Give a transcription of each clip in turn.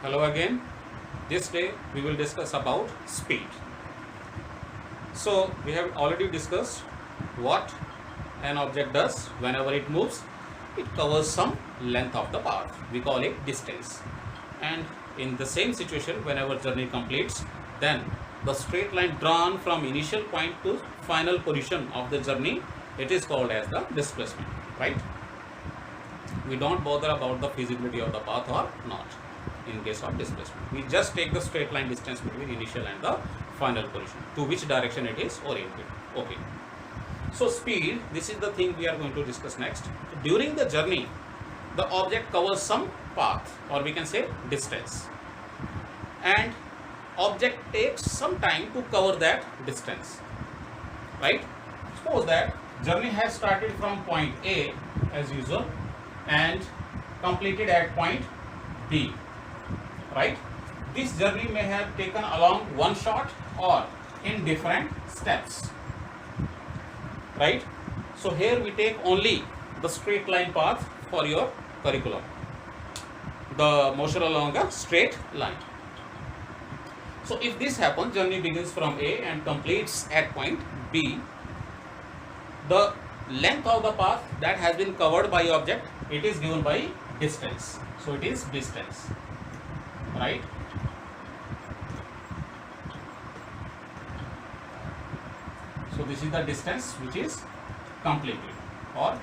Hello again. This day we will discuss about speed. So we have already discussed what an object does whenever it moves. It covers some length of the path. We call it distance. And in the same situation, whenever journey completes, then the straight line drawn from initial point to final position of the journey, it is called as the displacement, right? We don't bother about the feasibility of the path or not in case of displacement. We just take the straight line distance between initial and the final position, to which direction it is oriented. Okay. So speed, this is the thing we are going to discuss next. During the journey, the object covers some path, or we can say distance, and object takes some time to cover that distance, right? Suppose that journey has started from point A as usual and completed at point B, right? This journey may have taken along one shot or in different steps, right? So here we take only the straight line path for your curriculum, the motion along a straight line. So if this happens, journey begins from A and completes at point B, the length of the path that has been covered by object, it is given by distance. So it is distance, right? So this is the distance which is completed or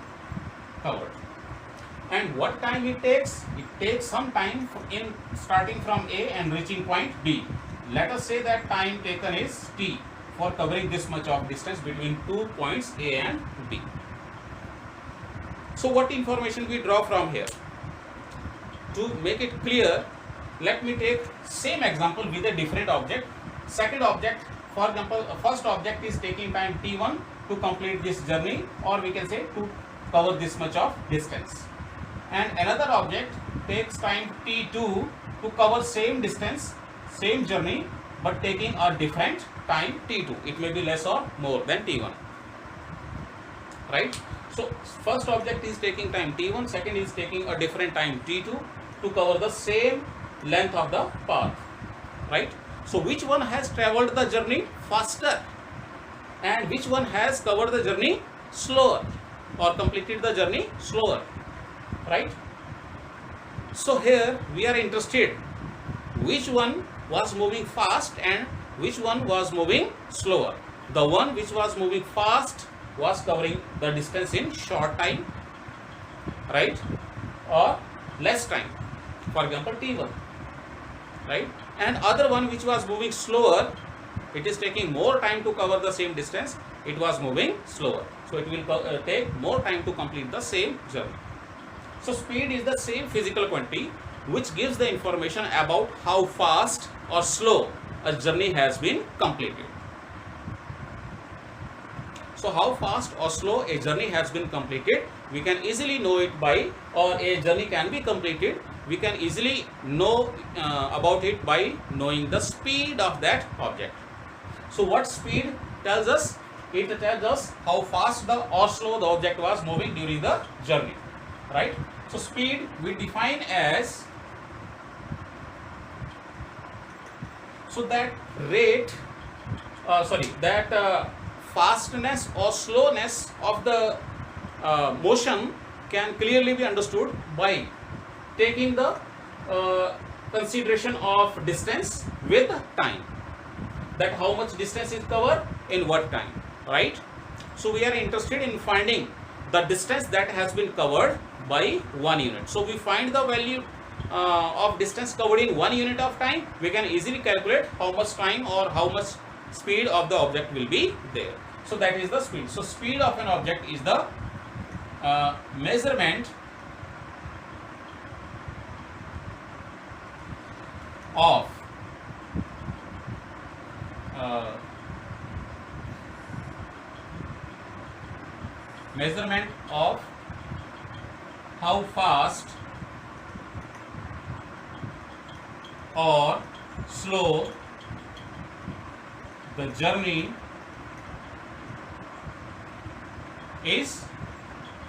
covered. And what time it takes? It takes some time in starting from A and reaching point B. Let us say that time taken is T for covering this much of distance between 2 points A and B. So what information we draw from here? To make it clear, let me take same example with a different object. Second object, for example, first object is taking time T1 to complete this journey, or we can say to cover this much of distance. And another object takes time T2 to cover same distance, same journey, but taking a different time T2. It may be less or more than T1, right? So first object is taking time T1, second is taking a different time T2 to cover the same length of the path, right? So which one has traveled the journey faster and which one has covered the journey slower or completed the journey slower, right? So here we are interested which one was moving fast and which one was moving slower. The one which was moving fast was covering the distance in short time, right, or less time, for example T1, right? And other one which was moving slower, it is taking more time to cover the same distance, it was moving slower, so it will take more time to complete the same journey. So speed is the same physical quantity which gives the information about how fast or slow a journey has been completed. So how fast or slow a journey has been completed, we can easily know it by, or a journey can be completed, we can easily know about it by knowing the speed of that object. So what speed tells us? It tells us how fast or slow the object was moving during the journey, right? So speed we define as, so that rate, fastness or slowness of the motion can clearly be understood by taking the consideration of distance with time, that how much distance is covered in what time, right? So we are interested in finding the distance that has been covered by 1 unit. So we find the value of distance covered in 1 unit of time, we can easily calculate how much time or how much speed of the object will be there. So that is the speed. So speed of an object is the measurement of how fast or slow the journey is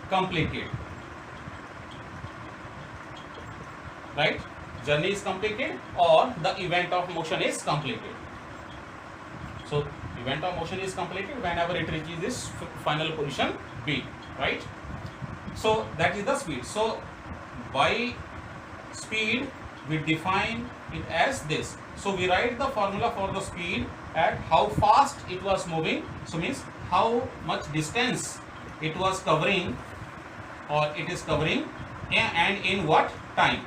completed, right? journey is completed or the event of motion is completed. So event of motion is completed whenever it reaches this final position B, right? So that is the speed. So by speed we define it as this. So we write the formula for the speed at how fast it was moving, so means how much distance it was covering or it is covering, and in what time,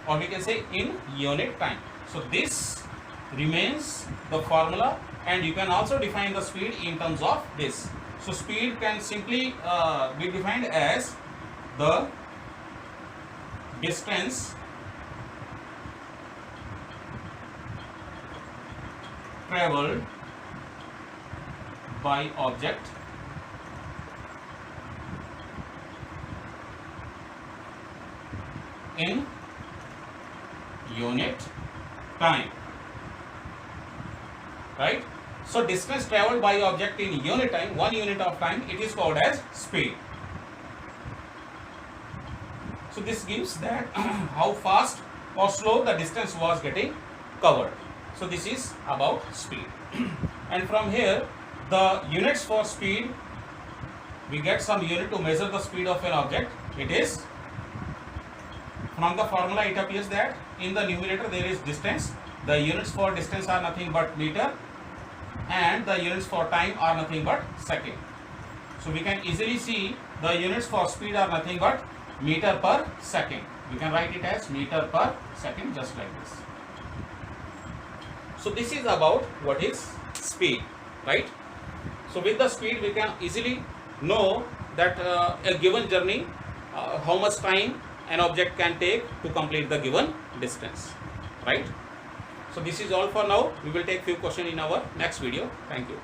or we can say in unit time. So this remains the formula, and you can also define the speed in terms of this. So speed can simply be defined as the distance traveled by object in unit time, right? So distance traveled by object in unit time, 1 unit of time, it is called as speed. So this gives that how fast or slow the distance was getting covered. So this is about speed. And from here the units for speed, we get some unit to measure the speed of an object. It is, from the formula it appears that in the numerator there is distance, the units for distance are nothing but meter, and the units for time are nothing but second. So we can easily see the units for speed are nothing but meter per second. We can write it as meter per second, just like this. So this is about what is speed, right? So with the speed we can easily know that a given journey, how much time an object can take to complete the given distance, right? So this is all for now. We will take few questions in our next video. Thank you.